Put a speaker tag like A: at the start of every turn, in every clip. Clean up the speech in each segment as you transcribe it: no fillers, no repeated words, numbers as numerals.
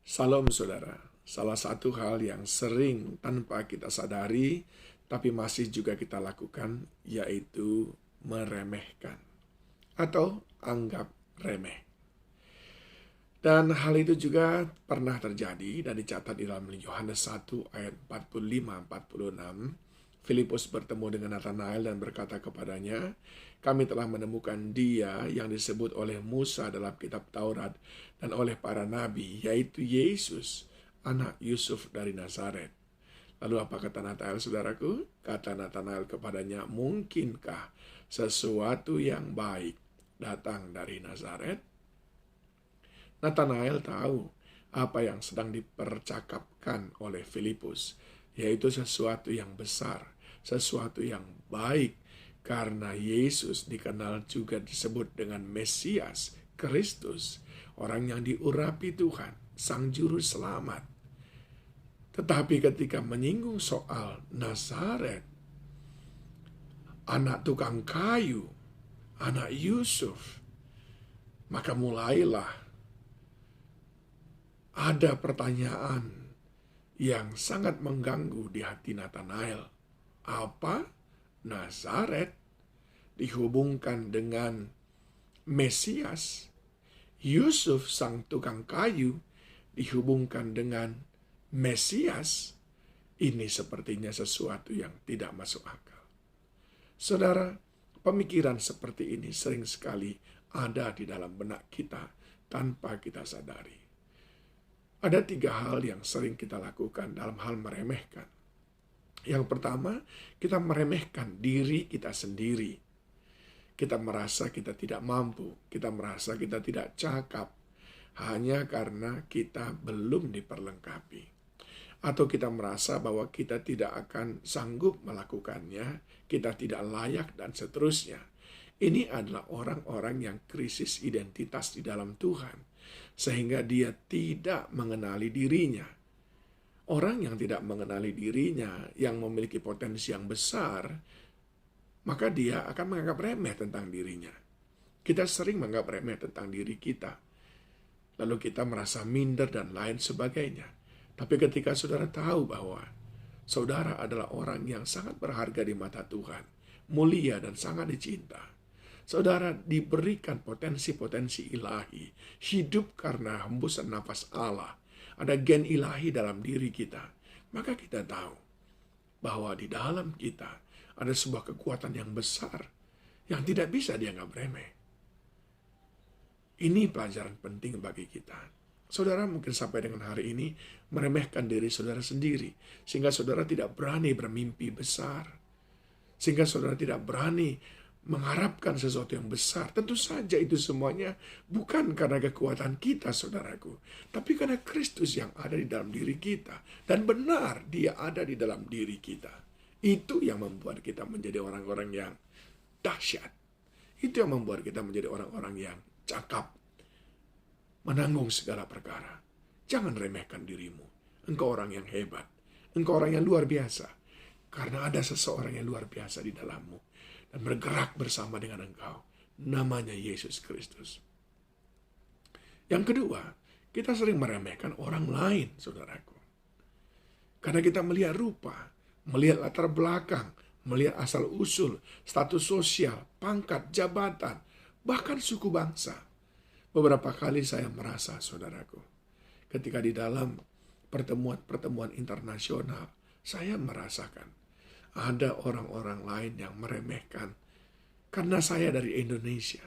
A: Salam saudara, salah satu hal yang sering tanpa kita sadari, tapi masih juga kita lakukan, yaitu meremehkan atau anggap remeh. Dan hal itu juga pernah terjadi dan dicatat di dalam Yohanes 1 ayat 45-46. Filipus bertemu dengan Nathanael dan berkata kepadanya, "Kami telah menemukan Dia yang disebut oleh Musa dalam kitab Taurat dan oleh para nabi, yaitu Yesus, anak Yusuf dari Nazaret." Lalu apa kata Nathanael, saudaraku? Kata Nathanael kepadanya, "Mungkinkah sesuatu yang baik datang dari Nazaret?" Nathanael tahu apa yang sedang dipercakapkan oleh Filipus, yaitu sesuatu yang besar, sesuatu yang baik, karena Yesus dikenal juga disebut dengan Mesias, Kristus, orang yang diurapi Tuhan, Sang Juru Selamat. Tetapi ketika menyinggung soal Nazaret, anak tukang kayu, anak Yusuf, maka mulailah ada pertanyaan yang sangat mengganggu di hati Nathanael. Apa Nazaret dihubungkan dengan Mesias? Yusuf sang tukang kayu dihubungkan dengan Mesias? Ini sepertinya sesuatu yang tidak masuk akal. Saudara, pemikiran seperti ini sering sekali ada di dalam benak kita tanpa kita sadari. Ada 3 hal yang sering kita lakukan dalam hal meremehkan. Yang pertama, kita meremehkan diri kita sendiri. Kita merasa kita tidak mampu, kita merasa kita tidak cakap, hanya karena kita belum diperlengkapi. Atau kita merasa bahwa kita tidak akan sanggup melakukannya, kita tidak layak, dan seterusnya. Ini adalah orang-orang yang krisis identitas di dalam Tuhan, sehingga dia tidak mengenali dirinya. Orang yang tidak mengenali dirinya, yang memiliki potensi yang besar, maka dia akan menganggap remeh tentang dirinya. Kita sering menganggap remeh tentang diri kita, lalu kita merasa minder dan lain sebagainya. Tapi ketika saudara tahu bahwa saudara adalah orang yang sangat berharga di mata Tuhan, mulia dan sangat dicinta, saudara diberikan potensi-potensi ilahi, hidup karena hembusan nafas Allah, ada gen ilahi dalam diri kita, maka kita tahu bahwa di dalam kita ada sebuah kekuatan yang besar yang tidak bisa dianggap remeh. Ini pelajaran penting bagi kita. Saudara mungkin sampai dengan hari ini meremehkan diri saudara sendiri, sehingga saudara tidak berani bermimpi besar, sehingga saudara tidak berani mengharapkan sesuatu yang besar. Tentu saja itu semuanya bukan karena kekuatan kita, saudaraku, tapi karena Kristus yang ada di dalam diri kita. Dan benar dia ada di dalam diri kita. Itu yang membuat kita menjadi orang-orang yang dahsyat. Itu yang membuat kita menjadi orang-orang yang cakap, menanggung segala perkara. Jangan remehkan dirimu. Engkau orang yang hebat. Engkau orang yang luar biasa. Karena ada seseorang yang luar biasa di dalammu dan bergerak bersama dengan engkau. Namanya Yesus Kristus. Yang kedua, kita sering meremehkan orang lain, saudaraku. Karena kita melihat rupa, melihat latar belakang, melihat asal-usul, status sosial, pangkat, jabatan, bahkan suku bangsa. Beberapa kali saya merasa, saudaraku, ketika di dalam pertemuan-pertemuan internasional, saya merasakan ada orang-orang lain yang meremehkan karena saya dari Indonesia.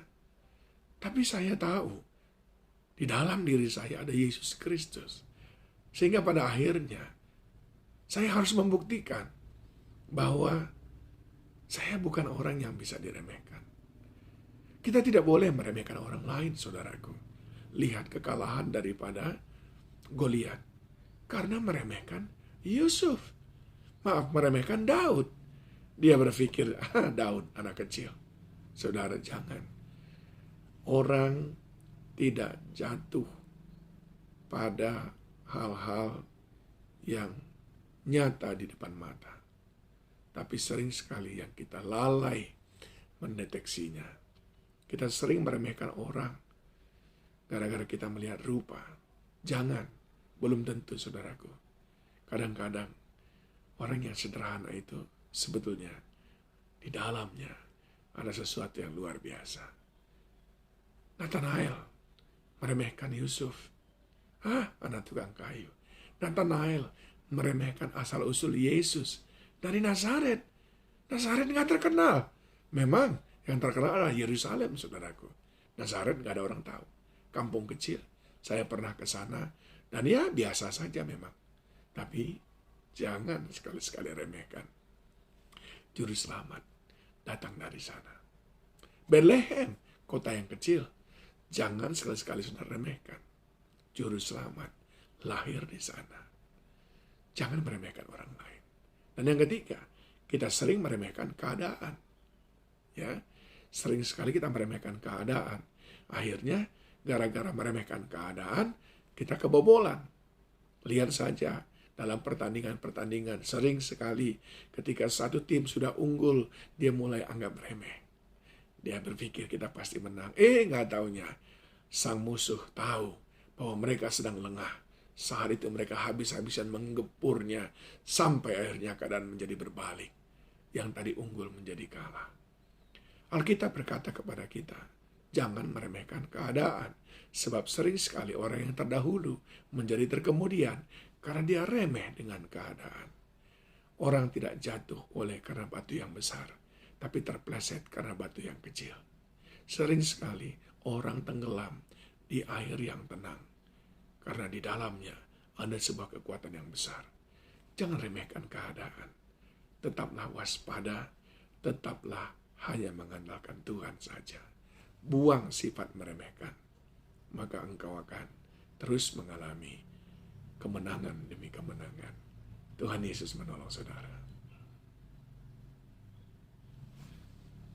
A: Tapi saya tahu di dalam diri saya ada Yesus Kristus. Sehingga pada akhirnya saya harus membuktikan bahwa saya bukan orang yang bisa diremehkan. Kita tidak boleh meremehkan orang lain, saudaraku. Lihat kekalahan daripada Goliat karena meremehkan Yusuf. Maaf, meremehkan Daud. Dia berpikir, Daud anak kecil. Saudara, jangan. Orang tidak jatuh pada hal-hal yang nyata di depan mata. Tapi sering sekali yang kita lalai mendeteksinya. Kita sering meremehkan orang gara-gara kita melihat rupa. Jangan. Belum tentu, saudaraku. Kadang-kadang orang yang sederhana itu sebetulnya di dalamnya ada sesuatu yang luar biasa. Nathanael meremehkan Yusuf. Anak tukang kayu. Nathanael meremehkan asal-usul Yesus dari Nazaret. Nazaret nggak terkenal. Memang yang terkenal adalah Yerusalem, saudaraku. Nazaret nggak ada orang tahu. Kampung kecil. Saya pernah ke sana dan ya biasa saja memang. Tapi jangan sekali-sekali remehkan. Juru selamat datang dari sana. Bethlehem, kota yang kecil. Jangan sekali-sekali saudara remehkan. Juru selamat lahir di sana. Jangan meremehkan orang lain. Dan yang ketiga, kita sering meremehkan keadaan. Ya, sering sekali kita meremehkan keadaan. Akhirnya, gara-gara meremehkan keadaan, kita kebobolan. Lihat saja dalam pertandingan-pertandingan, sering sekali ketika satu tim sudah unggul, dia mulai anggap remeh. Dia berpikir kita pasti menang. Nggak taunya, sang musuh tahu bahwa mereka sedang lengah. Saat itu mereka habis-habisan menggepurnya sampai akhirnya keadaan menjadi berbalik. Yang tadi unggul menjadi kalah. Alkitab berkata kepada kita, jangan meremehkan keadaan. Sebab sering sekali orang yang terdahulu menjadi terkemudian karena dia remeh dengan keadaan. Orang tidak jatuh oleh karena batu yang besar, tapi terpleset karena batu yang kecil. Sering sekali orang tenggelam di air yang tenang. Karena di dalamnya ada sebuah kekuatan yang besar. Jangan remehkan keadaan. Tetaplah waspada. Tetaplah hanya mengandalkan Tuhan saja. Buang sifat meremehkan. Maka engkau akan terus mengalami kemenangan demi kemenangan. Tuhan Yesus menolong saudara.